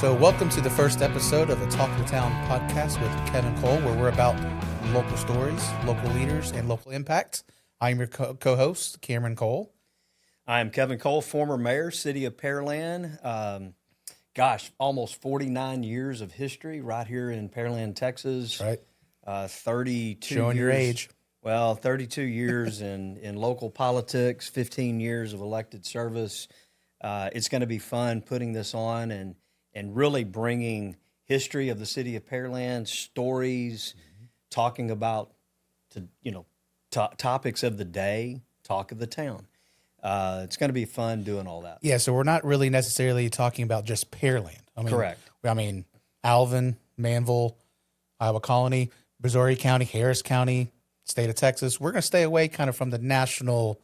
So, welcome to the first episode of the Talk of the Town podcast with Kevin Cole, where we're about local stories, local leaders, and local impact. I'm your co-host, Cameron Cole. I'm Kevin Cole, former mayor, City of Pearland. Almost 49 years of history right here in Pearland, Texas. That's right. 32 Showing years, your age. Well, 32 years in local politics, 15 years of elected service. It's going to be fun putting this on and really bringing history of the city of Pearland, stories, talking about topics of the day, talk of the town. It's going to be fun doing all that. Yeah, so we're not really necessarily talking about just Pearland. Correct. Alvin, Manville, Iowa Colony, Missouri County, Harris County, state of Texas. We're going to stay away kind of from the national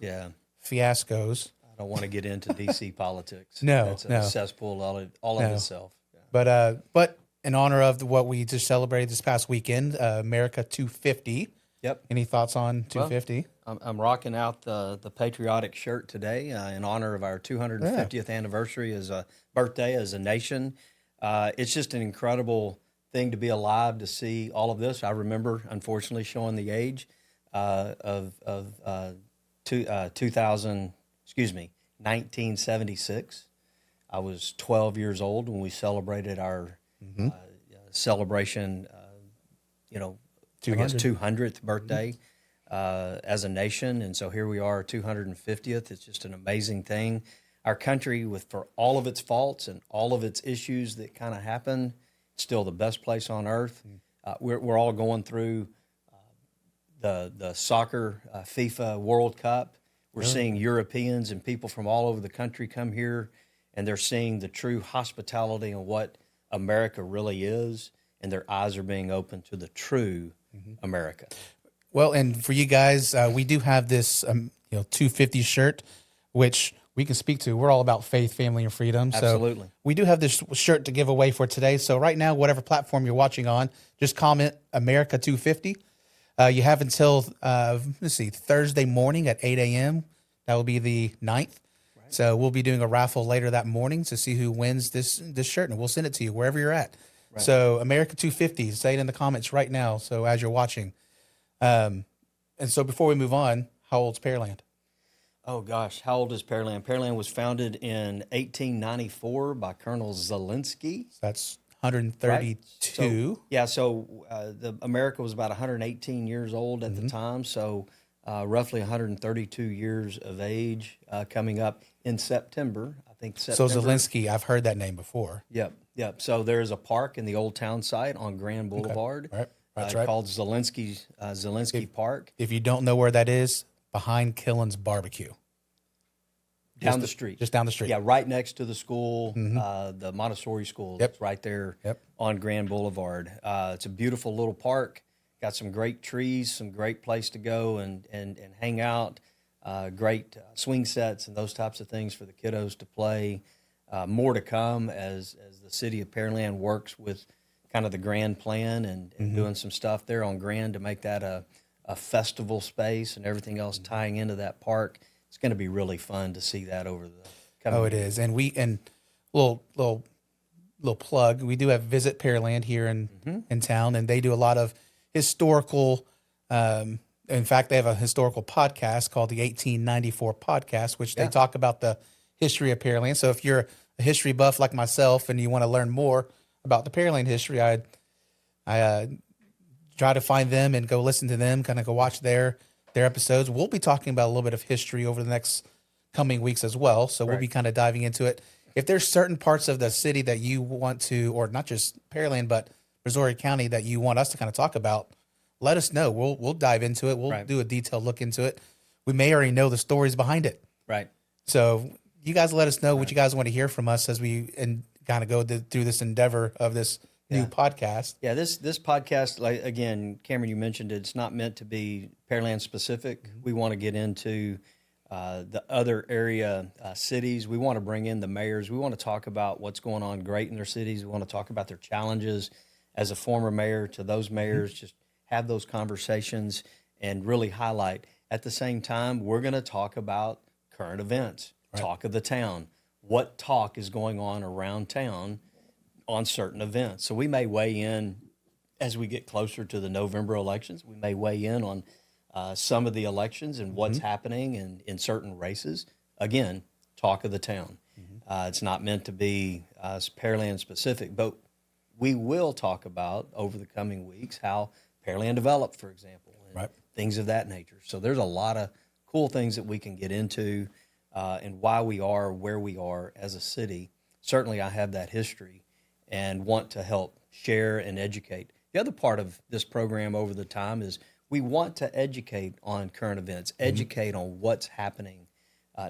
fiascos. I don't want to get into D.C. politics. That's a cesspool all of itself. Yeah. But in honor of what we just celebrated this past weekend, America 250. Yep. Any thoughts on 250? Well, I'm rocking out the patriotic shirt today in honor of our 250th anniversary as a birthday as a nation. It's just an incredible thing to be alive to see all of this. I remember, unfortunately, showing the age of 1976. I was 12 years old when we celebrated our celebration. 200th birthday as a nation, and so here we are, 250th. It's just an amazing thing. Our country, for all of its faults and all of its issues that kind of happen, it's still the best place on earth. We're all going through the soccer FIFA World Cup. We're seeing Europeans and people from all over the country come here, and they're seeing the true hospitality and what America really is, and their eyes are being opened to the true America. Well, and for you guys, we do have this 250 shirt, which we can speak to. We're all about faith, family, and freedom. Absolutely. So we do have this shirt to give away for today. So right now, whatever platform you're watching on, just comment America 250. You have until, Thursday morning at 8 a.m. That will be the 9th. Right. So we'll be doing a raffle later that morning to see who wins this shirt, and we'll send it to you wherever you're at. Right. So America 250, say it in the comments right now. So as you're watching. And so before we move on, how old's Pearland? Oh gosh, how old is Pearland? Pearland was founded in 1894 by Colonel Zelensky. That's 132. Right. So America was about 118 years old at the time. So roughly 132 years of age coming up in September. I think September. So Zelensky, I've heard that name before. Yep. So there's a park in the Old Town site on Grand Boulevard. Okay. Right. That's right. Called Zelensky Park. If you don't know where that is, behind Killen's Barbecue. Down the street. Just down the street. Yeah, right next to the school, the Montessori school. Yep. It's right there on Grand Boulevard. It's a beautiful little park. Got some great trees, some great place to go and hang out. Great swing sets and those types of things for the kiddos to play. More to come as the city of Pearland works with kind of the grand plan and doing some stuff there on Grand to make that a festival space and everything else tying into that park. It's going to be really fun to see that over the coming it is. And little plug, we do have Visit Pearland here in town, and they do a lot of historical, in fact, they have a historical podcast called the 1894 Podcast, which they talk about the history of Pearland. So if you're a history buff like myself and you want to learn more about the Pearland history, I try to find them and go listen to them, kind of go watch their episodes. We'll be talking about a little bit of history over the next coming weeks as well. So we'll be kind of diving into it. If there's certain parts of the city that you want to, or not just Pearland, but Missouri County that you want us to kind of talk about, let us know. We'll dive into it. We'll do a detailed look into it. We may already know the stories behind it. Right. So you guys let us know what you guys want to hear from us as we kind of go through this endeavor of this new podcast. Yeah, this podcast, like again, Cameron, you mentioned it's not meant to be Pearland specific. We want to get into the other area cities. We want to bring in the mayors. We want to talk about what's going on great in their cities. We want to talk about their challenges as a former mayor to those mayors. Just have those conversations and really highlight. At the same time, we're going to talk about current events, talk of the town, what talk is going on around town on certain events. So we may weigh in as we get closer to the November elections. We may weigh in on some of the elections and what's happening in certain races. Again, talk of the town. It's not meant to be Pearland specific, but we will talk about over the coming weeks how Pearland developed, for example, and Right. things of that nature. So there's a lot of cool things that we can get into and why we are where we are as a city. Certainly, I have that history and want to help share and educate. The other part of this program over the time is we want to educate on current events, educate on what's happening,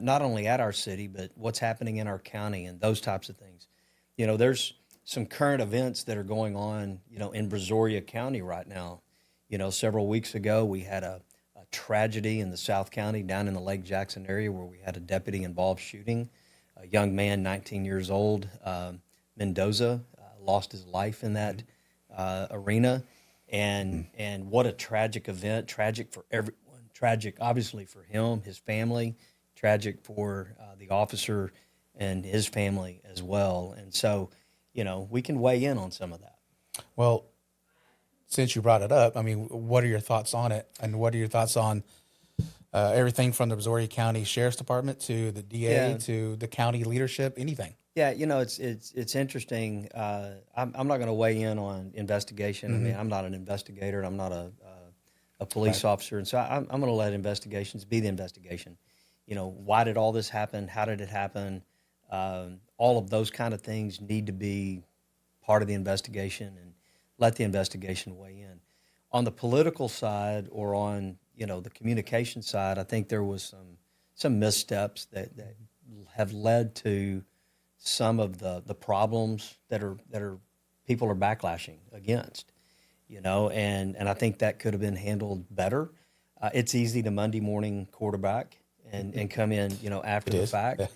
not only at our city, but what's happening in our county and those types of things. You know, there's some current events that are going on, you know, in Brazoria County right now. You know, several weeks ago, we had a tragedy in the South County down in the Lake Jackson area where we had a deputy involved shooting. A young man, 19 years old, Mendoza, lost his life in that arena. And what a tragic event, tragic for everyone, tragic obviously for him, his family, tragic for the officer and his family as well. And so, you know, we can weigh in on some of that. Well, since you brought it up, I mean, what are your thoughts on it? And what are your thoughts on everything from the Brazoria County Sheriff's Department to the DA Yeah. to the county leadership, anything? Yeah, you know, it's interesting. I'm not going to weigh in on investigation. I mean, I'm not an investigator. I'm not a police officer, and so I'm going to let investigations be the investigation. You know, why did all this happen? How did it happen? All of those kind of things need to be part of the investigation, and let the investigation weigh in. On the political side, or on, you know, the communication side, I think there was some missteps that have led to some of the problems that are people are backlashing against, you know, and I think that could have been handled better. It's easy to Monday morning quarterback and come in, you know, after the is, fact yeah.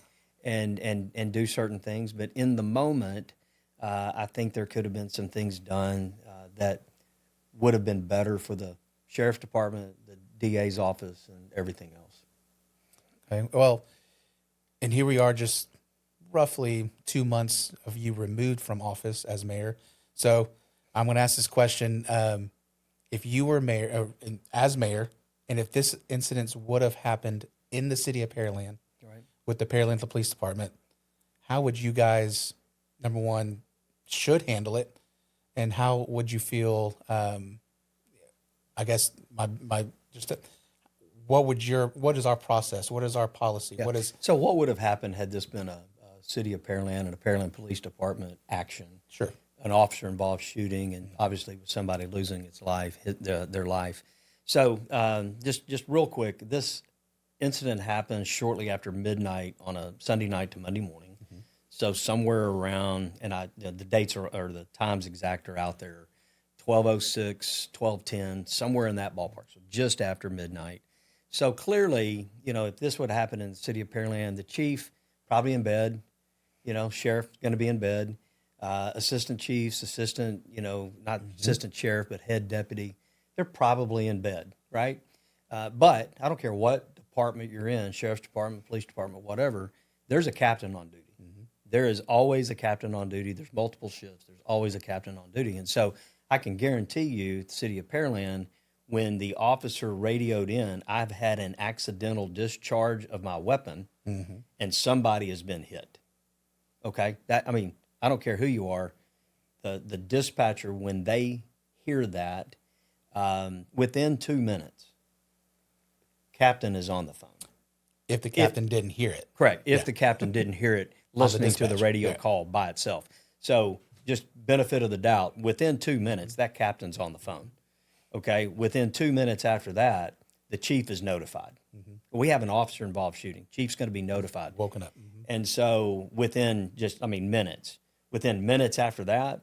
and do certain things, but in the moment, I think there could have been some things done that would have been better for the sheriff's department, the DA's office, and everything else. Okay. Well, and here we are, just roughly 2 months of you removed from office as mayor. So I'm going to ask this question: if you were mayor, as mayor, and if this incident would have happened in the city of Pearland Right. with the Pearland Police Department, how would you guys, number one, should handle it, and how would you feel? I guess my just. What is our process? What is our policy? Yeah. What is So what would have happened had this been a city of Pearland and a Pearland Police Department action? sure? An officer involved shooting, and obviously with somebody losing its life, their life. So just real quick, this incident happened shortly after midnight on a Sunday night to Monday morning. So somewhere around, and the dates are, or the times exact are out there, 12:06, 12:10, somewhere in that ballpark. So just after midnight. So clearly, you know, if this would happen in the city of Pearland, the chief probably in bed, you know, sheriff going to be in bed, assistant chiefs, assistant, you know, not assistant sheriff, but head deputy, they're probably in bed, right? But I don't care what department you're in, sheriff's department, police department, whatever, there's a captain on duty. There is always a captain on duty. There's multiple shifts. There's always a captain on duty. And so I can guarantee you, the city of Pearland, when the officer radioed in, I've had an accidental discharge of my weapon and somebody has been hit. Okay? That, I mean, I don't care who you are. The dispatcher, when they hear that, within 2 minutes, captain is on the phone. If the captain didn't hear it, Correct. If the captain didn't hear it, listening to the dispatch, radio yeah. call by itself. So just benefit of the doubt, within 2 minutes, that captain's on the phone. Okay. Within 2 minutes after that, the chief is notified. We have an officer involved shooting. Chief's going to be notified. woken up. And so within minutes, within minutes after that,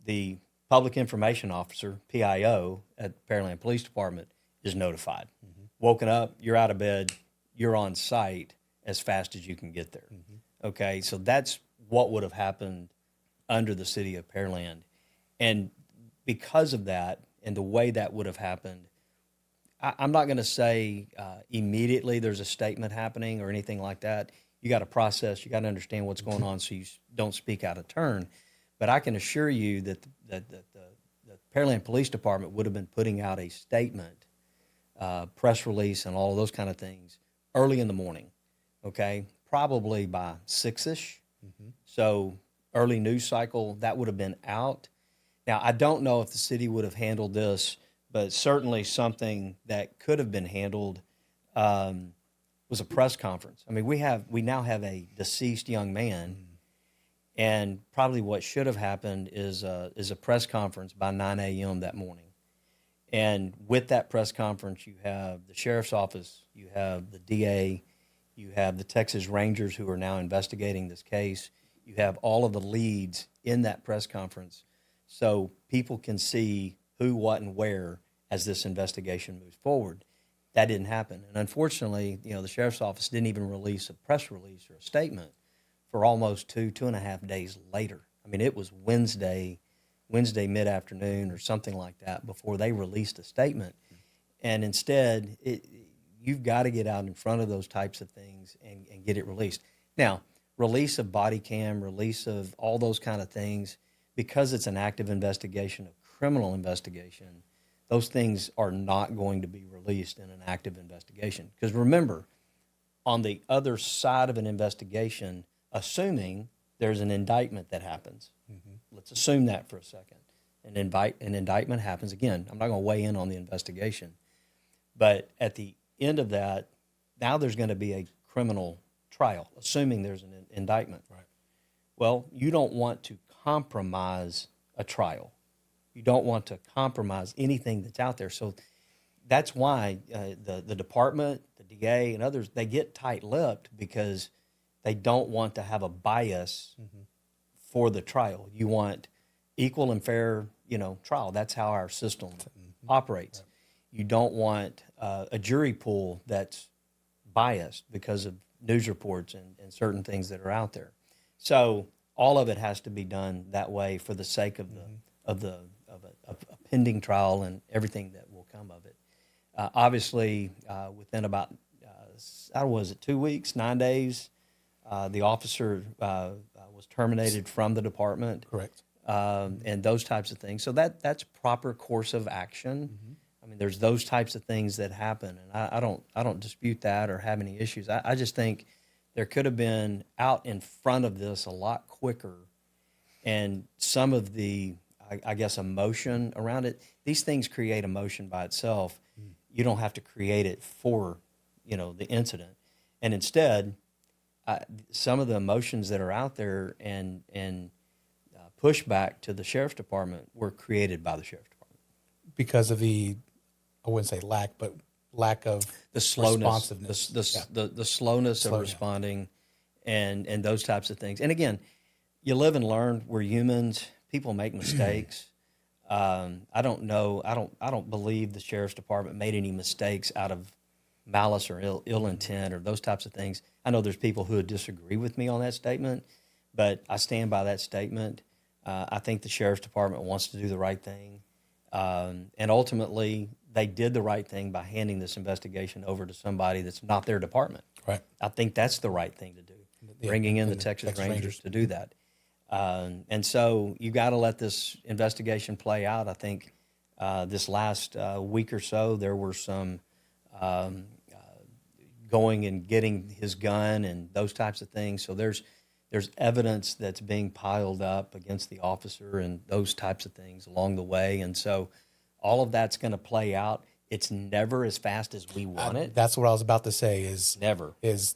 the public information officer, PIO, at Pearland Police Department is notified. Woken up, you're out of bed, you're on site as fast as you can get there. Okay, so that's what would have happened under the city of Pearland. And because of that and the way that would have happened, I'm not going to say immediately there's a statement happening or anything like that. You got to process, you got to understand what's going on so you don't speak out of turn. But I can assure you that the Pearland Police Department would have been putting out a statement, press release, and all of those kind of things early in the morning. Okay, probably by 6ish. So early news cycle that would have been out. Now I don't know if the city would have handled this, but certainly something that could have been handled was a press conference. I mean, we now have a deceased young man, and probably what should have happened is a press conference by 9 a.m. that morning. And with that press conference, you have the sheriff's office, you have the DA, you have the Texas Rangers who are now investigating this case. You have all of the leads in that press conference, so people can see who, what, and where as this investigation moves forward. That didn't happen. And unfortunately, the sheriff's office didn't even release a press release or a statement for almost 2.5 days later. I mean, it was Wednesday mid-afternoon or something like that before they released a statement. And instead, you've got to get out in front of those types of things and get it released. Now, release of body cam, release of all those kind of things, because it's an active investigation, a criminal investigation, those things are not going to be released in an active investigation. Because remember, on the other side of an investigation, assuming there's an indictment that happens, let's assume that for a second. An indictment happens. Again, I'm not going to weigh in on the investigation. But at the end of that, now there's going to be a criminal trial, assuming there's an indictment. Right. Well, you don't want to compromise a trial. You don't want to compromise anything that's out there. So that's why the department, the DA, and others, they get tight-lipped because they don't want to have a bias for the trial. You want equal and fair, trial. That's how our system operates. Right. You don't want a jury pool that's biased because of news reports and certain things that are out there. So all of it has to be done that way for the sake of a pending trial and everything that will come of it. Obviously, within about 2 weeks, 9 days, the officer was terminated from the department. Correct. And those types of things. So that's proper course of action. I mean, there's those types of things that happen, and I don't dispute that or have any issues. I just think there could have been out in front of this a lot quicker, and some of the, I guess, emotion around it. These things create emotion by itself. You don't have to create it for, the incident, and instead, some of the emotions that are out there and pushback to the sheriff's department were created by the sheriff's department Because of I wouldn't say lack of the slowness, responsiveness, the slowness of responding, and those types of things. And again, you live and learn. We're humans. People make mistakes. I don't know. I don't believe the sheriff's department made any mistakes out of malice or ill intent or those types of things. I know there's people who would disagree with me on that statement, but I stand by that statement. I think the sheriff's department wants to do the right thing. And ultimately, they did the right thing by handing this investigation over to somebody that's not their department. Right. I think that's the right thing to do, bringing in the Texas Rangers to do that. And so you got to let this investigation play out. I think this last week or so, there were some going and getting his gun and those types of things. So there's evidence that's being piled up against the officer and those types of things along the way. And so all of that's going to play out. It's never as fast as we want it. That's what I was about to say is Never. This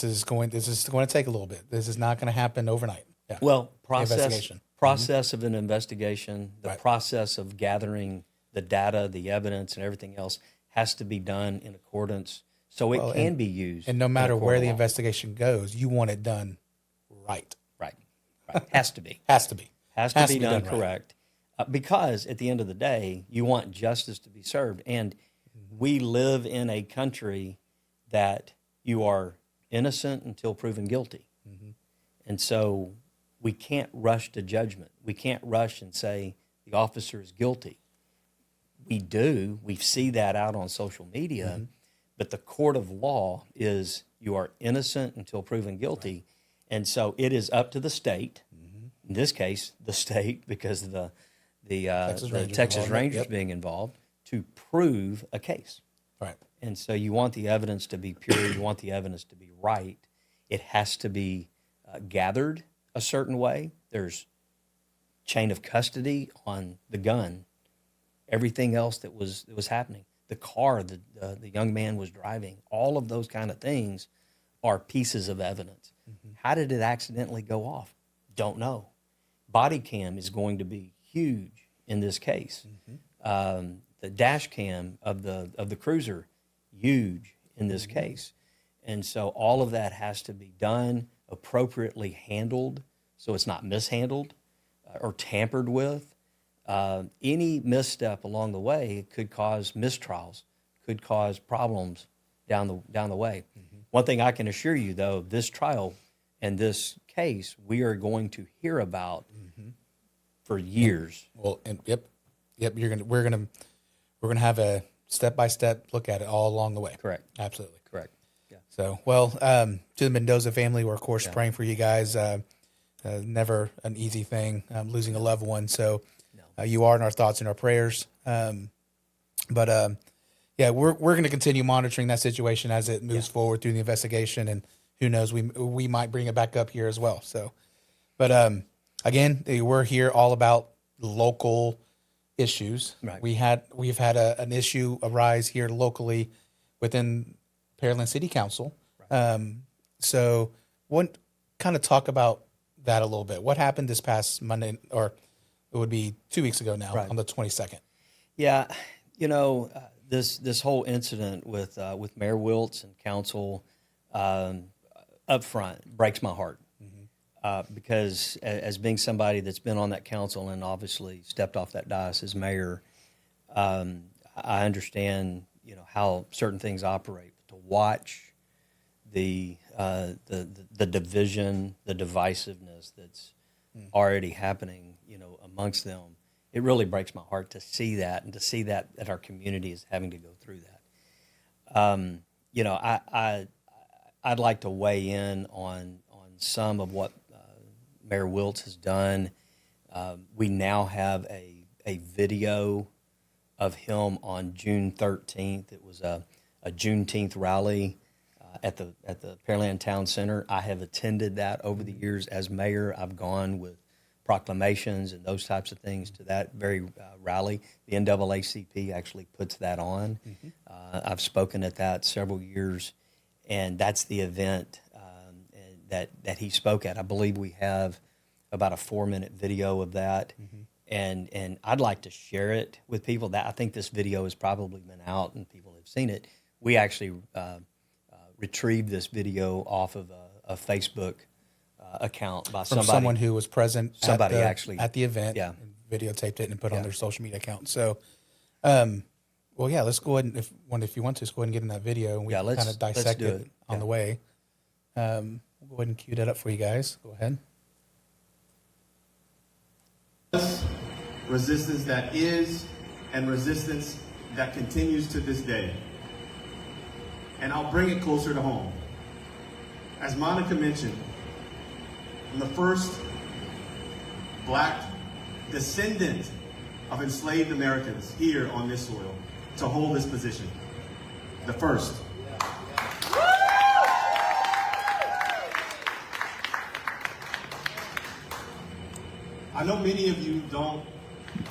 is going to take a little bit. This is not going to happen overnight. Yeah. Well, Investigation. process of an investigation, the Right. process of gathering the data, the evidence, and everything else has to be done in accordance so it can be used. And no in a matter court where of the law. investigation goes, you want it done right. Right. Has to be. Has to be. Has to be done right. correct. Because at the end of the day, you want justice to be served. And we live in a country that you are innocent until proven guilty. And so we can't rush to judgment. We can't rush and say the officer is guilty. We do. We see that out on social media. But the court of law is you are innocent until proven guilty. And so it is up to the state, in this case, the state, because of the Texas Rangers Texas involvement, Rangers yep. being involved, to prove a case. Right. And so you want the evidence to be pure. You want the evidence to be right. It has to be gathered a certain way. There's chain of custody on the gun, everything else that was happening, the car the young man was driving, all of those kind of things are pieces of evidence. Mm-hmm. How did it accidentally go off? Don't know. Body cam is going to be huge in this case. Mm-hmm. The dash cam of the cruiser, huge in this mm-hmm. case. And so all of that has to be done, appropriately handled, so it's not mishandled or tampered with. Any misstep along the way could cause mistrials, could cause problems down the way. Mm-hmm. One thing I can assure you, though, this trial and this case we are going to hear about mm-hmm. for years. Well, and yep, we're gonna have a step-by-step look at it all along the way. Correct. Absolutely. Correct. Yeah. So, well, to the Mendoza family, we're of course praying for you guys. Never an easy thing, losing a loved one. So, you are in our thoughts and our prayers. But yeah, we're going to continue monitoring that situation as it moves forward through the investigation, and who knows, we might bring it back up here as well. So, but again, we're here all about local issues. Right. We've had an issue arise here locally within Pearland City Council. Right. So, what kind of talk about that a little bit? What happened this past Monday, or it would be 2 weeks ago now, right, on the 22nd? Yeah, this whole incident with Mayor Wiltz and council up front breaks my heart. Mm-hmm. Because as being somebody that's been on that council and obviously stepped off that dais as mayor, I understand how certain things operate. But to watch the division, the divisiveness that's already happening, amongst them, it really breaks my heart to see that, and to see that our community is having to go through that. I'd like to weigh in on some of what Mayor Wiltz has done. We now have a video of him on June 13th. It was a Juneteenth rally at the Pearland Town Center. I have attended that over the years as mayor. I've gone with proclamations and those types of things to that very rally. The NAACP actually puts that on. Mm-hmm. I've spoken at that several years, and that's the event that he spoke at. I believe we have about a 4-minute video of that, mm-hmm. and I'd like to share it with people. That I think this video has probably been out and people have seen it. We actually retrieved this video off of a Facebook account by from someone who was present at the event, yeah, and videotaped it and put on their social media account. So, well, yeah, let's go ahead and if you want to, let's go ahead and get in that video and we can kind of dissect it on the way. We'll go ahead and cue that up for you guys. Go ahead. Resistance that is, and resistance that continues to this day. And I'll bring it closer to home. As Monica mentioned, I'm the first black descendant of enslaved Americans here on this soil to hold this position. The first. I know many of you don't.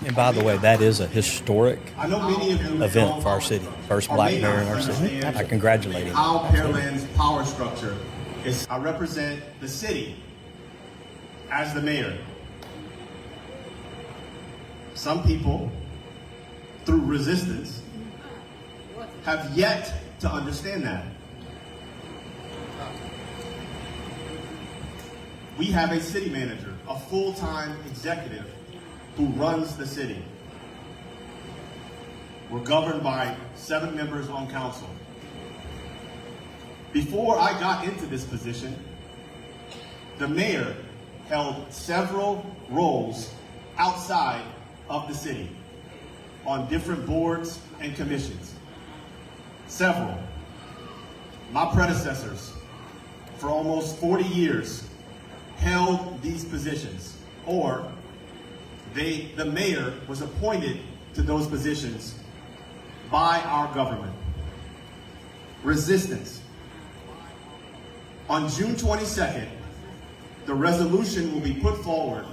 And by the way, that is a historic event for our city. First black mayor in our city. I congratulate him. How Pearland's power structure is. I represent the city as the mayor. Some people, through resistance, have yet to understand that. We have a city manager, a full-time executive who runs the city. We're governed by 7 members on council. Before I got into this position, the mayor held several roles outside of the city on different boards and commissions. Several. My predecessors, for almost 40 years, held these positions or the mayor was appointed to those positions by our government. Resistance. On June 22nd, the resolution will be put forward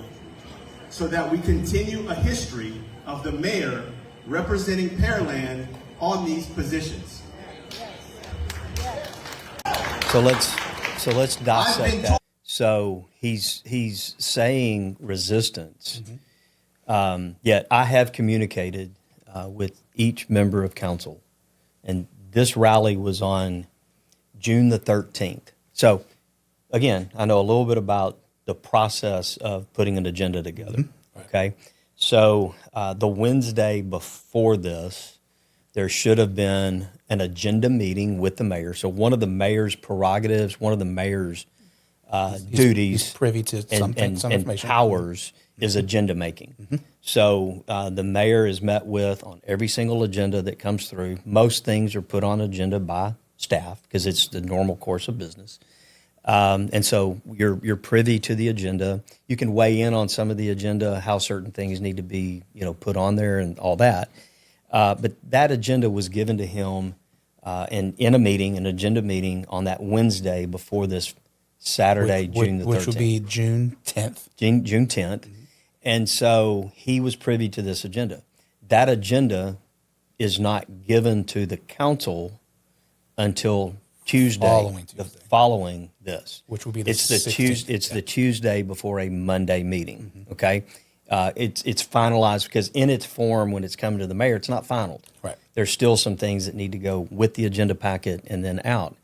so that we continue a history of the mayor representing Pearland on these positions. So let's dissect that. So he's saying resistance. Yet I have communicated with each member of council, and this rally was on June the 13th. So again, I know a little bit about the process of putting an agenda together. Okay, so the Wednesday before this, there should have been an agenda meeting with the mayor. So one of the mayor's prerogatives, one of the mayor's duties, He's privy to some and information. powers is agenda making. So the mayor is met with on every single agenda that comes through. Most things are put on agenda by staff because it's the normal course of business. And so you're privy to the agenda. You can weigh in on some of the agenda, how certain things need to be, put on there and all that. But that agenda was given to him in a meeting, an agenda meeting on that Wednesday before this Saturday, June the 13th. Which would be June 10th. June 10th. And so he was privy to this agenda. That agenda is not given to the council until Tuesday, following this, which will be the it's the 16th. It's the Tuesday before a Monday meeting. Okay, it's finalized because in its form, when it's coming to the mayor, it's not final. Right. There's still some things that need to go with the agenda packet and then out.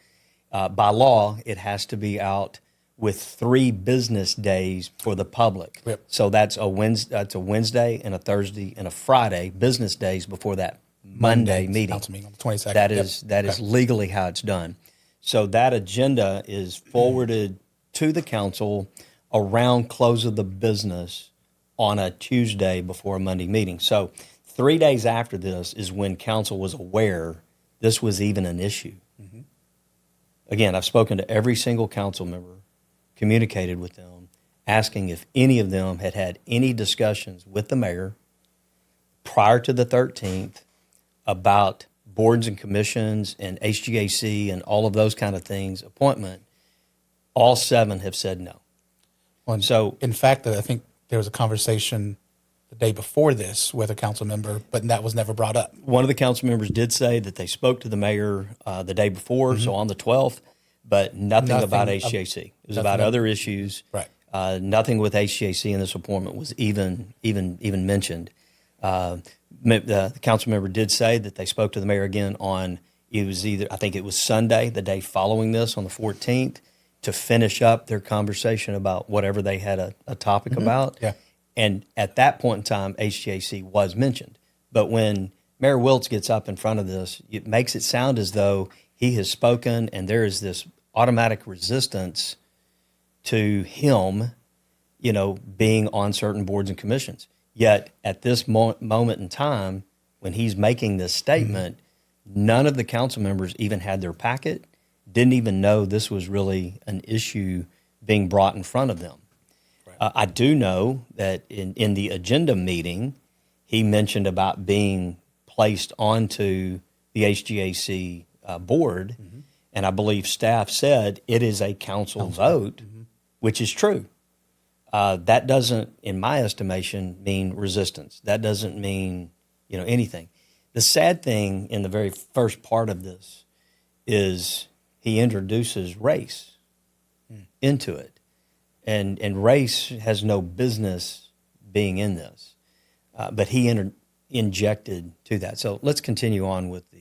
By law, it has to be out with 3 business days for the public. Yep. So that's a Wednesday and a Thursday and a Friday, business days before that Monday meeting. Council meeting on the 22nd. That is legally how it's done. So that agenda is forwarded to the council around close of the business on a Tuesday before a Monday meeting. So 3 days after this is when council was aware this was even an issue. Again, I've spoken to every single council member, communicated with them, asking if any of them had had any discussions with the mayor prior to the 13th about boards and commissions and HGAC and all of those kind of things, appointment. All 7 have said no. Well, So- in fact, I think there was a conversation the day before this with a council member, but that was never brought up. One of the council members did say that they spoke to the mayor the day before, so on the 12th, but nothing about HGAC. It was about other issues. Right. Nothing with HGAC in this appointment was even mentioned. The council member did say that they spoke to the mayor again I think it was Sunday, the day following this on the 14th, to finish up their conversation about whatever they had a topic about. Yeah. And at that point in time, HGAC was mentioned. But when Mayor Wiltz gets up in front of this, it makes it sound as though he has spoken and there is this automatic resistance to him, being on certain boards and commissions. Yet at this moment in time, when he's making this statement, none of the council members even had their packet, didn't even know this was really an issue being brought in front of them. I do know that in the agenda meeting, he mentioned about being placed onto the HGAC board, and I believe staff said it is a council vote, which is true. That doesn't, in my estimation, mean resistance. That doesn't mean anything. The sad thing in the very first part of this is he introduces race into it. And race has no business being in this, but he injected to that. So let's continue on with the.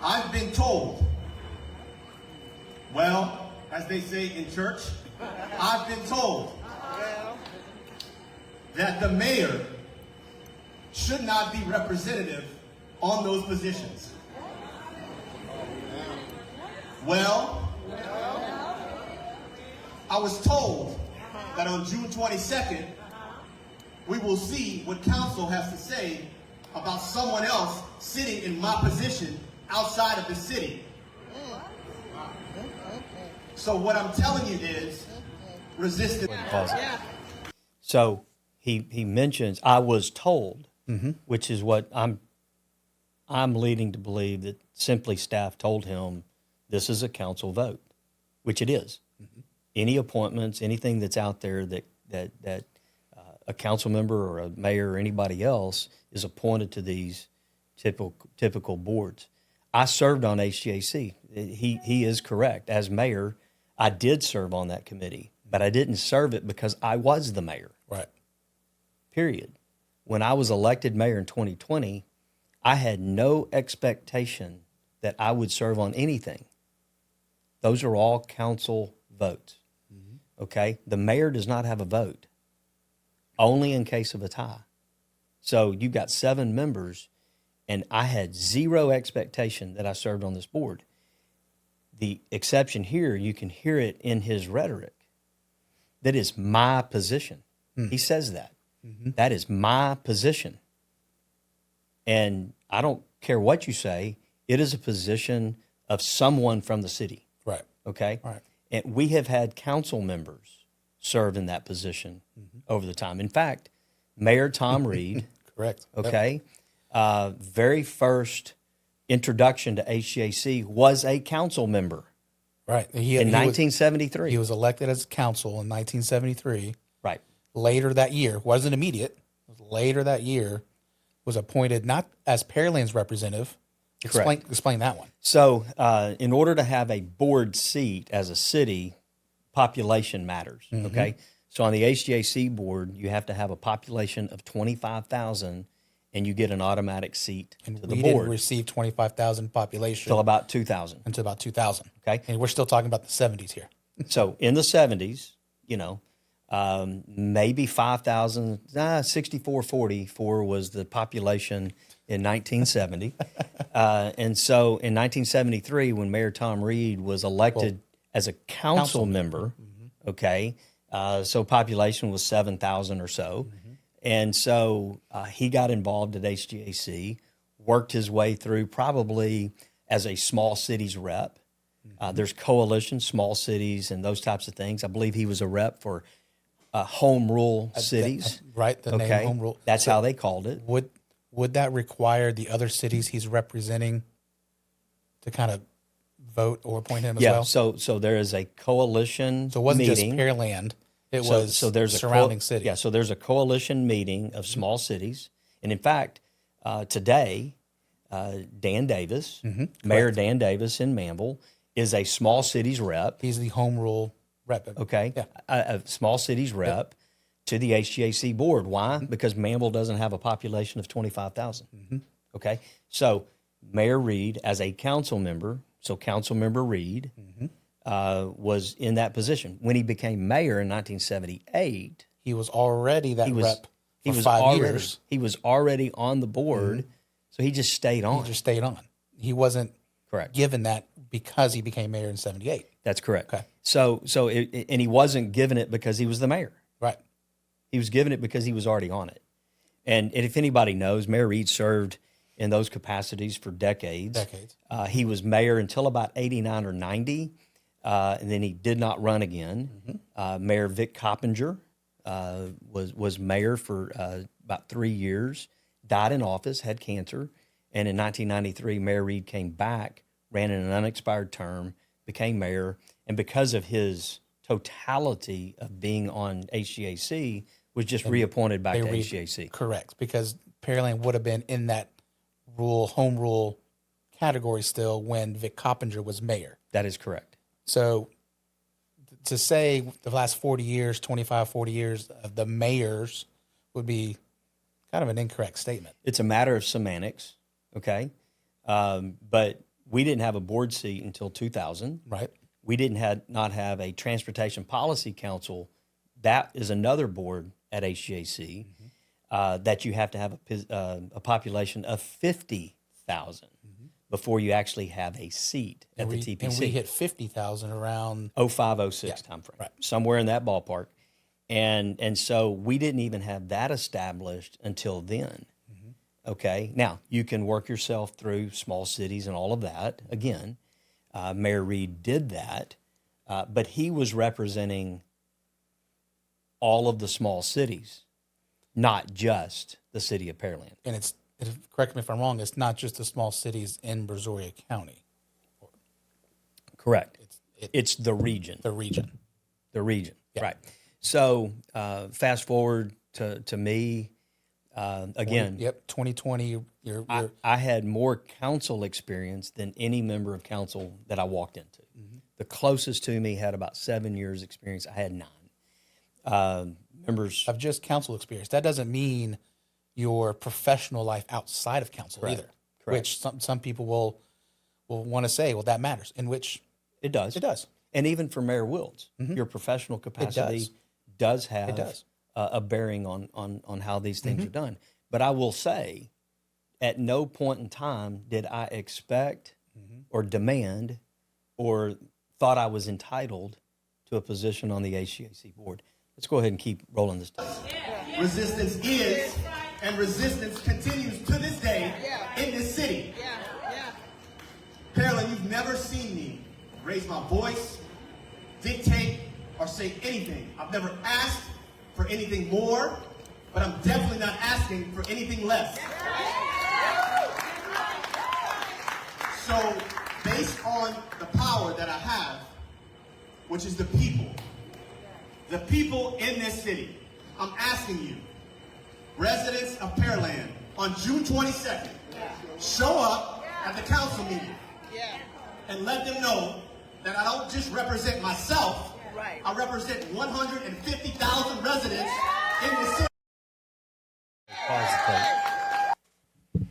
I've been told, well, as they say in church, I've been told that the mayor should not be representative on those positions. Well, I was told that on June 22nd, we will see what council has to say about someone else sitting in my position outside of the city. So what I'm telling you is resistance. Pause it. So he mentions, I was told, which is what I'm leading to believe that simply staff told him this is a council vote, which it is. Any appointments, anything that's out there that a council member or a mayor or anybody else is appointed to these typical boards. I served on HGAC. He is correct. As mayor, I did serve on that committee, but I didn't serve it because I was the mayor. Right. Period. When I was elected mayor in 2020, I had no expectation that I would serve on anything. Those are all council votes. Okay? The mayor does not have a vote, only in case of a tie. So you've got 7 members, and I had zero expectation that I served on this board. The exception here, you can hear it in his rhetoric. That is my position. He says that. That is my position. And I don't care what you say, it is a position of someone from the city. Right. Okay? Right. And we have had council members serve in that position over the time. In fact, Mayor Tom Reed, Correct. Yep. okay, very first introduction to HGAC was a council member Right. in 1973. He was elected as council in 1973. Right. Later that year, wasn't immediate. Later that year, was appointed not as Pearland's representative. Explain that one. So, in order to have a board seat as a city, population matters. Okay. So, on the HGAC board, you have to have a population of 25,000, and you get an automatic seat to the We board didn't receive 25,000 population until about 2000. until about 2000. Okay. And we're still talking about the 70s here. So, in the 70s, maybe 5,000, 6444 was the population in 1970. And so in 1973, when Mayor Tom Reed was elected as a council member, okay, so population was 7,000 or so. And so he got involved at HGAC, worked his way through probably as a small cities rep. There's coalitions, small cities, and those types of things. I believe he was a rep for home rule cities. Right. The name home rule. That's how they called it. Would that require the other cities he's representing to kind of vote or appoint him as well? So there is a coalition So it wasn't meeting. just Pearland. It So- was so there's a surrounding cities. Yeah, so there's a coalition meeting of small cities. And in fact, today, Dan Davis, Mayor Dan Davis in Manville, is a small cities rep. He's the home rule rep. Okay, Yeah. a small cities rep to the HGAC board. Why? Mm-hmm. Because Manville doesn't have a population of 25,000. Okay, so Mayor Reed, as a council member, so Council Member Reed was in that position when he became mayor in 1978. He was already that rep He for was 5 already, years. He was already on the board, so he just stayed on. He just stayed on. He wasn't Correct. given that because he became mayor in 78. That's correct. Okay. And he wasn't given it because he was the mayor. Right. He was given it because he was already on it. And if anybody knows, Mayor Reed served in those capacities for decades. He was mayor until about 89 or 90, and then he did not run again. Mayor Vic Coppinger was mayor for about 3 years, died in office, had cancer, and in 1993, Mayor Reed came back, ran in an unexpired term, became mayor, and because of his totality of being on HGAC, was just reappointed back to HGAC. Correct, because Pearland would have been in that home rule category still when Vic Coppinger was mayor. That is correct. So to say the last 40 years, 25, 40 years of the mayors would be kind of an incorrect statement. It's a matter of semantics, okay? But we didn't have a board seat until 2000. Right. We didn't not have a transportation policy council. That is another board at HGAC that you have to have a population of 50,000 before you actually have a seat at the TPC. And we hit 50,000 around 0506 timeframe, right. somewhere in that ballpark. And so we didn't even have that established until then. Okay, now you can work yourself through small cities and all of that. Again, Mayor Reed did that, But he was representing all of the small cities, not just the city of Pearland. And correct me if I'm wrong, it's not just the small cities in Brazoria County, Correct. It's the region. the region. The region, right. So fast forward to me, again, Yep, 2020, I had more council experience than any member of council that I walked into. The closest to me had about 7 years experience. I had 9. Members, of just council experience. That doesn't mean your professional life outside of council either. Correct. Which some people will want to say, well, that matters. In which it does. it does. And even for Mayor Wiltz, your professional capacity does have a bearing on how these things are done. But I will say, at no point in time did I expect or demand or thought I was entitled to a position on the HGAC board. Let's go ahead and keep rolling this down. Resistance is and resistance continues to this day in this city. Pearland, you've never seen me raise my voice, dictate, or say anything. I've never asked for anything more, but I'm definitely not asking for anything less. So, based on the power that I have, which is the people in this city, I'm asking you, residents of Pearland, on June 22nd, show up at the council meeting and let them know that I don't just represent myself, I represent 150,000 residents in the city. Pause the tape.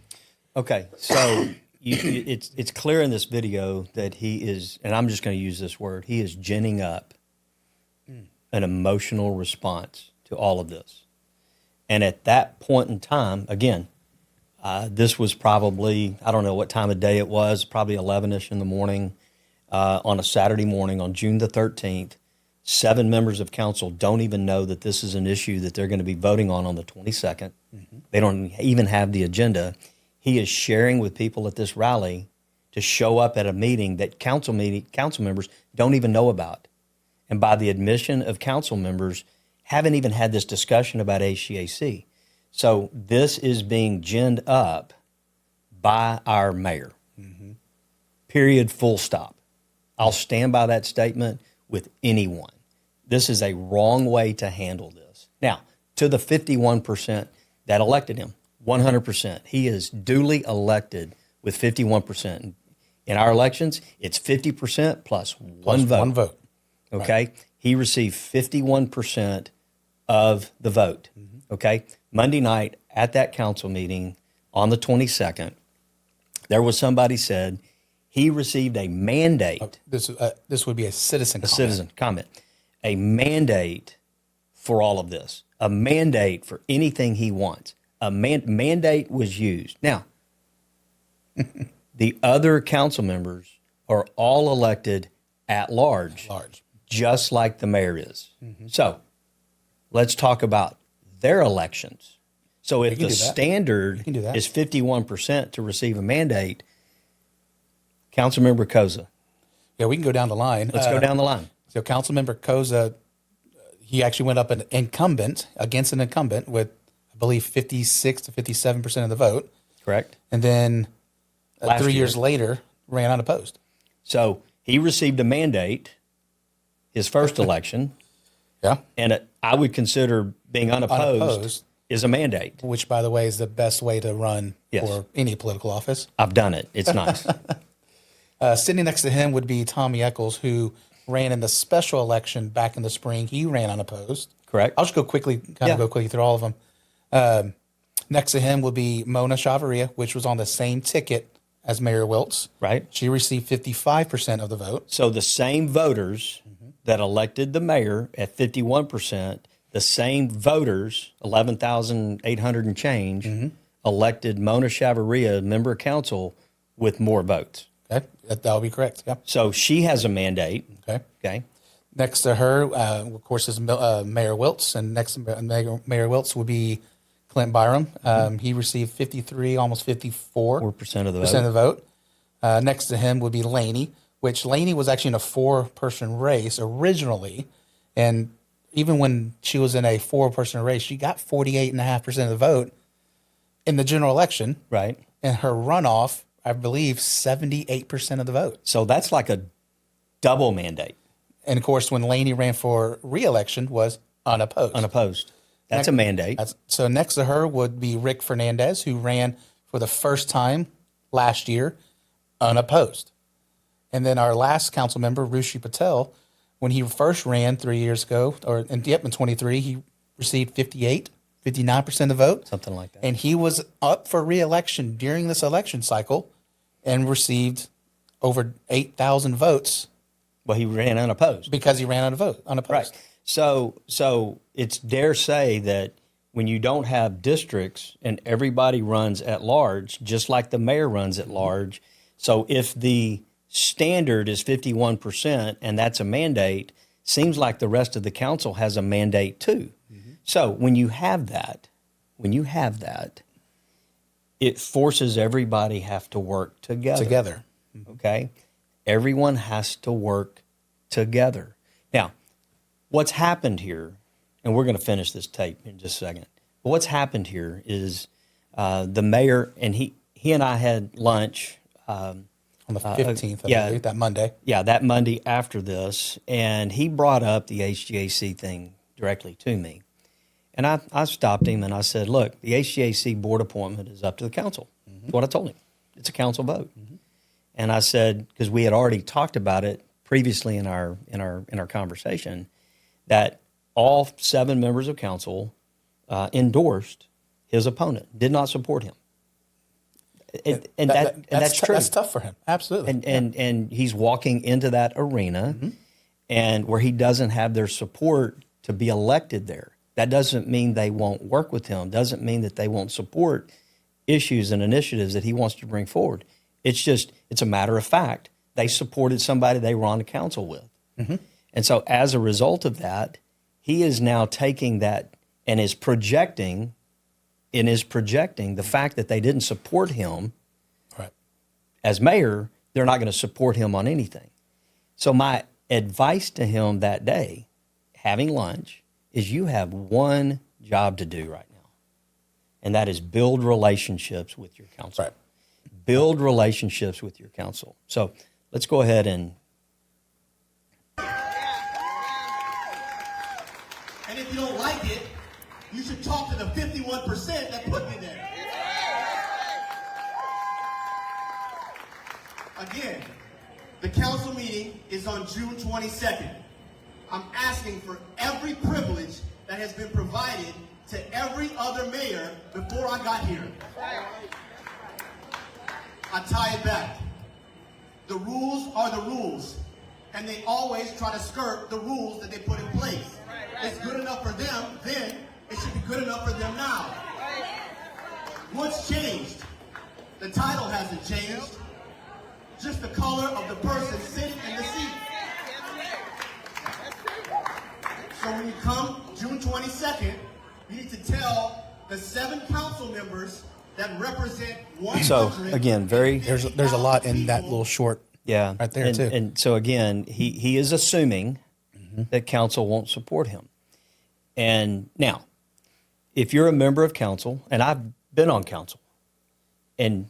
Okay, so it's clear in this video that he is, and I'm just going to use this word, he is ginning up an emotional response to all of this. And at that point in time, again, this was probably, I don't know what time of day it was, probably 11-ish in the morning on a Saturday morning on June the 13th. 7 members of council don't even know that this is an issue that they're going to be voting on the 22nd. They don't even have the agenda. He is sharing with people at this rally to show up at a meeting that council members don't even know about. And by the admission of council members, haven't even had this discussion about HGAC. So this is being ginned up by our mayor. Period, full stop. I'll stand by that statement with anyone. This is a wrong way to handle this. Now, to the 51% that elected him, 100%. He is duly elected with 51%. In our elections, it's 50% plus one vote. One vote. Okay? Right. He received 51% of the vote. Okay? Monday night at that council meeting on the 22nd, there was somebody said he received a mandate. This would be a citizen comment. Citizen comment. A mandate for all of this. A mandate for anything he wants. A mandate was used. Now, the other council members are all elected at large. Just like the mayor is. So let's talk about their elections. So if the standard is 51% to receive a mandate, Councilmember Koza. Yeah, we can go down the line. Let's go down the line. So Councilmember Koza, he actually went up an incumbent against an incumbent with, I believe, 56 to 57% of the vote. Correct. And then 3 year. years later, ran unopposed. So he received a mandate his first election. Yeah. And I would consider being unopposed is a mandate. Which, by the way, is the best way to run Yes. for any political office. I've done it. It's nice. Sitting next to him would be Tommy Eccles, who ran in the special election back in the spring. He ran unopposed. Correct. I'll just go quickly through all of them. Next to him would be Mona Chavarria, which was on the same ticket as Mayor Wiltz. Right. She received 55% of the vote. So the same voters that elected the mayor at 51%, the same voters, 11,800 and change, elected Mona Chavarria, member of council, with more votes. Okay, that would be correct. Yeah. So she has a mandate. Okay. Okay. Next to her, of course, is Mayor Wiltz, and next to Mayor Wiltz would be Clint Byram. He received 53, almost 54% of the vote. of the vote. Next to him would be Laney which Laney was actually in a 4-person race originally. And even when she was in a 4-person race, she got 48.5% of the vote in the general election. Right. And her runoff, I believe, 78% of the vote. So that's like a double mandate. And of course, when Laney ran for re-election, was unopposed. Unopposed. That's a mandate. So next to her would be Rick Fernandez, who ran for the first time last year, unopposed. And then our last council member, Rushi Patel, when he first ran 3 years ago, in 23, he received 59% of the vote. Something like that. And he was up for re-election during this election cycle and received over 8,000 votes Well, he ran unopposed. because he ran unopposed. Right. So it's dare say that when you don't have districts and everybody runs at large, just like the mayor runs at large. So if the standard is 51% and that's a mandate, seems like the rest of the council has a mandate too. So when you have that, it forces everybody have to work together. Okay? Everyone has to work together. Now, what's happened here, and we're going to finish this tape in just a second, but what's happened here is the mayor, and he and I had lunch. On the 15th, I believe, that Monday. Yeah, that Monday after this, and he brought up the HGAC thing directly to me. And I stopped him and I said, look, the HGAC board appointment is up to the council. That's what I told him. It's a council vote. And I said, because we had already talked about it previously in our conversation, that all 7 members of council endorsed his opponent, did not support him. And that's true. That's tough for him. Absolutely. And he's walking into that arena and where he doesn't have their support to be elected there. That doesn't mean they won't work with him, doesn't mean that they won't support issues and initiatives that he wants to bring forward. It's a matter of fact. They supported somebody they were on the council with. And so as a result of that, he is now taking that and is projecting the fact that they didn't support him as mayor, they're not going to support him on anything. So my advice to him that day, having lunch, is you have one job to do right now, and that is build relationships with your council. Right. Build relationships with your council. So let's go ahead and. And if you don't like it, you should talk to the 51% that put me there. Again, the council meeting is on June 22nd. I'm asking for every privilege that has been provided to every other mayor before I got here. I tie it back. The rules are the rules, and they always try to skirt the rules that they put in place. It's good enough for them then, it should be good enough for them now. What's changed? The title hasn't changed, just the color of the person sitting in the seat. So when you come June 22nd, you need to tell the 7 council members that represent 100. So again, There's a lot in that little short right there, and, too. And so again, he is assuming that council won't support him. And now, if you're a member of council, and I've been on council, and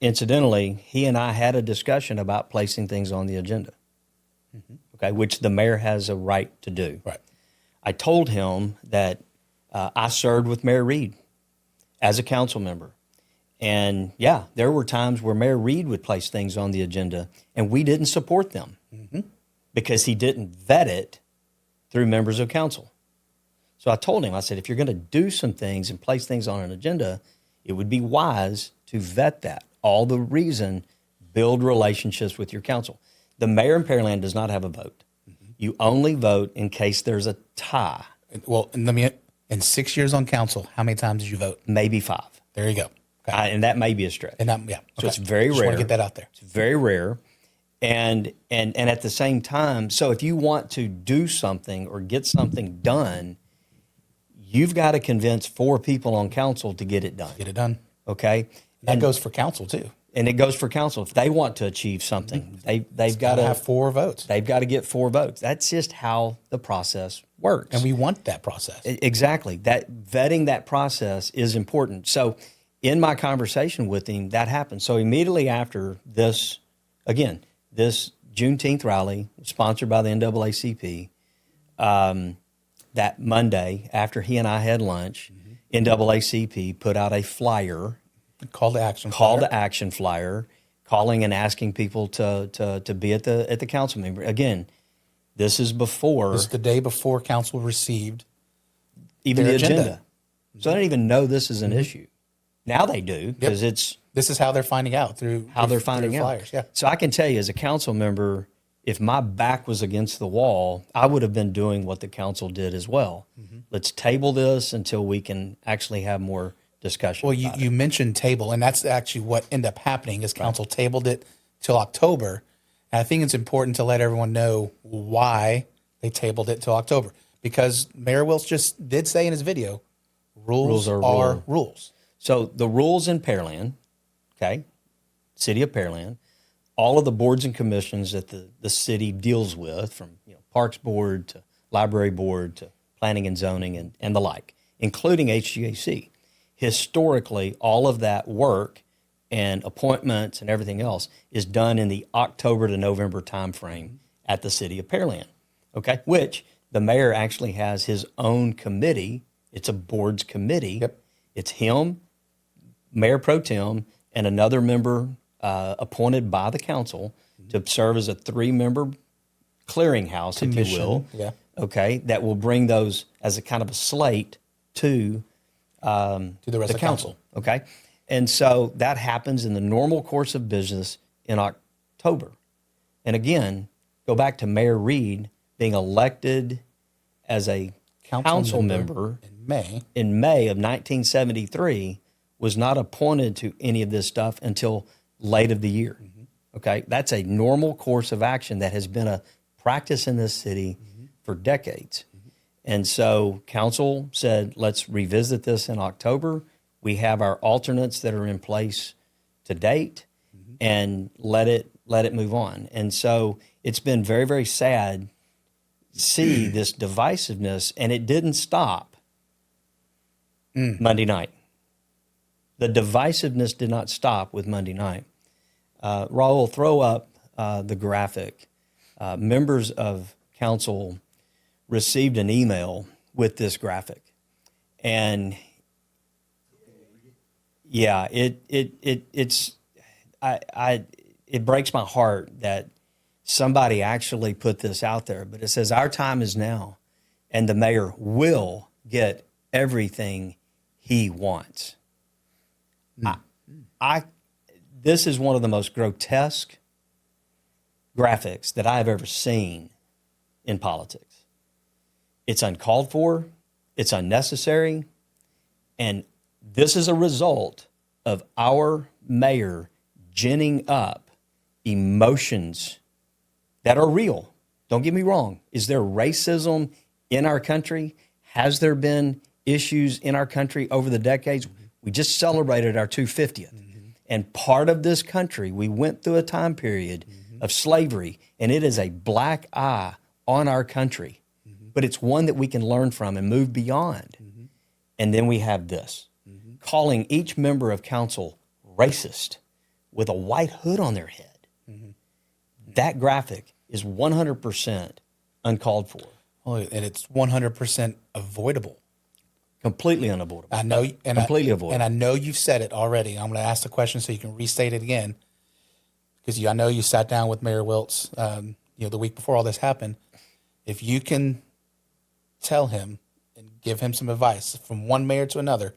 incidentally, he and I had a discussion about placing things on the agenda, okay, which the mayor has a right to do. Right. I told him that I served with Mayor Reed as a council member. And yeah, there were times where Mayor Reed would place things on the agenda and we didn't support them because he didn't vet it through members of council. So I told him, I said, if you're going to do some things and place things on an agenda, it would be wise to vet that. All the reason, build relationships with your council. The mayor in Pearland does not have a vote. You only vote in case there's a tie. Well, in 6 years on council, how many times did you vote? Maybe 5. There you go. Okay. And that may be a stretch. And So it's very Just rare. want to get that out there. It's very rare. And at the same time, so if you want to do something or get something done, you've got to convince 4 people on council to get it done. Get it done. Okay? That goes for council too. And it goes for council. If they want to achieve something, they've got Gotta to have 4 votes. They've got to get 4 votes. That's just how the process works. And we want that process. Exactly. That vetting that process is important. So in my conversation with him, that happened. So immediately after this, again, this Juneteenth rally sponsored by the NAACP, that Monday after he and I had lunch, NAACP put out a flyer, Call to action. call to action flyer, calling and asking people to be at the council member. Again, this is before This is the day before council received. even their the agenda. agenda. So they don't even know this is an issue. Now they do because it's This is how they're finding out through how they're finding out. flyers. Yeah. So I can tell you as a council member, if my back was against the wall, I would have been doing what the council did as well. Let's table this until we can actually have more discussion. Well, you mentioned table, and that's actually what ended up happening is council tabled it till October. And I think it's important to let everyone know why they tabled it till October. Because Mayor Wiltz just did say in his video, rules are rules. So the rules in Pearland, okay, city of Pearland, all of the boards and commissions that the city deals with, from Parks Board to Library Board to Planning and Zoning and the like, including HGAC, historically, all of that work and appointments and everything else is done in the October to November timeframe at the city of Pearland, okay, which the mayor actually has his own committee. It's a board's committee. Yep. It's him, Mayor Pro Tem, and another member appointed by the council to serve as a 3-member clearinghouse, if you will. Yeah. Okay, that will bring those as a kind of a slate to To the rest the of council. Okay, and so that happens in the normal course of business in October. And again, go back to Mayor Reed being elected as a council member in May. in May of 1973, was not appointed to any of this stuff until late of the year. Okay, that's a normal course of action that has been a practice in this city for decades. And so council said, let's revisit this in October. We have our alternates that are in place to date, and let it move on. And so it's been very, very sad to see this divisiveness, and it didn't stop Monday night. The divisiveness did not stop with Monday night. Raul, throw up the graphic. Members of council received an email with this graphic, and yeah, it breaks my heart that somebody actually put this out there. But it says our time is now, and the mayor will get everything he wants. This is one of the most grotesque graphics that I have ever seen in politics. It's uncalled for, it's unnecessary, and this is a result of our mayor ginning up emotions that are real. Don't get me wrong. Is there racism in our country? Has there been issues in our country over the decades? We just celebrated our 250th. And part of this country, we went through a time period of slavery, and it is a black eye on our country. But it's one that we can learn from and move beyond. And then we have this, calling each member of council racist with a white hood on their head. That graphic is 100% uncalled for. Well, and it's 100% avoidable. Completely unavoidable. I know, and completely avoidable. And I know you've said it already. I'm going to ask the question so you can restate it again, because I know you sat down with Mayor Wiltz, the week before all this happened. If you can tell him and give him some advice from one mayor to another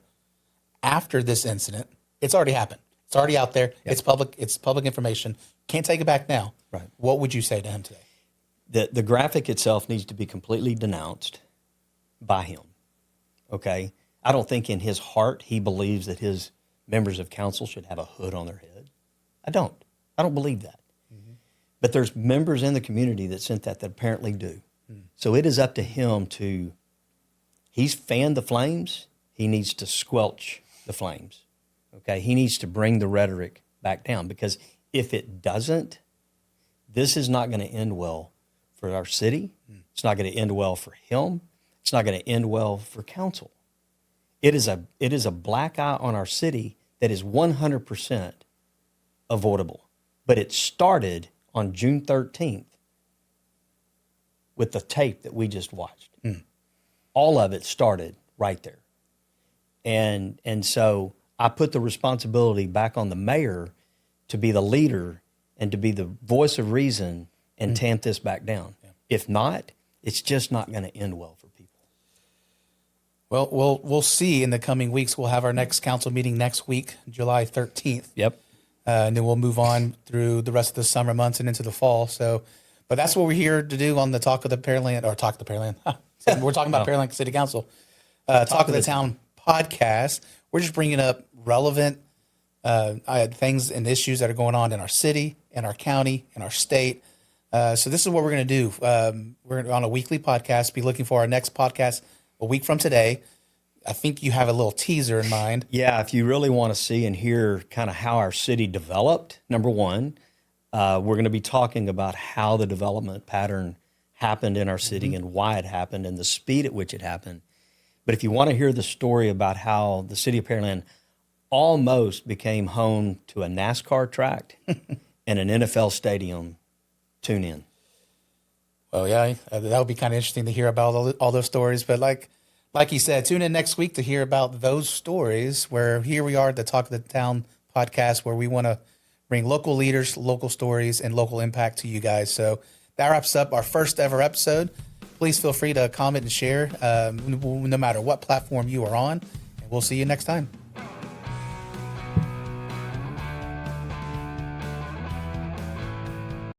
after this incident, it's already happened. It's already out there. Yep. It's public. It's public information. Can't take it back now. Right. What would you say to him today? The graphic itself needs to be completely denounced by him. Okay? I don't think in his heart he believes that his members of council should have a hood on their head. I don't believe that. But there's members in the community that sent that apparently do. So it is up to him to, he's fanned the flames. He needs to squelch the flames. Okay? He needs to bring the rhetoric back down, because if it doesn't, this is not going to end well for our city. It's not going to end well for him. It's not going to end well for council. It is a black eye on our city that is 100% avoidable. But it started on June 13th with the tape that we just watched. All of it started right there. And so I put the responsibility back on the mayor to be the leader and to be the voice of reason and tamp this back down. Yeah. If not, it's just not going to end well for people. Well, we'll see in the coming weeks. We'll have our next council meeting next week, July 13th. Yep. And then we'll move on through the rest of the summer months and into the fall. So, but that's what we're here to do on the Talk of the Pearland, or Talk of the Pearland. We're talking about Pearland City Council. Talk of the Town podcast. We're just bringing up relevant things and issues that are going on in our city, in our county, in our state. So this is what we're going to do. We're on a weekly podcast. Be looking for our next podcast a week from today. I think you have a little teaser in mind. Yeah, if you really want to see and hear kind of how our city developed, number one, we're going to be talking about how the development pattern happened in our city and why it happened and the speed at which it happened. But if you want to hear the story about how the city of Pearland almost became home to a NASCAR track and an NFL stadium, tune in. Well, yeah, that would be kind of interesting to hear about all those stories. But like you said, tune in next week to hear about those stories, where here we are at the Talk of the Town podcast, where we want to bring local leaders, local stories, and local impact to you guys. So that wraps up our first ever episode. Please feel free to comment and share, no matter what platform you are on. And we'll see you next time.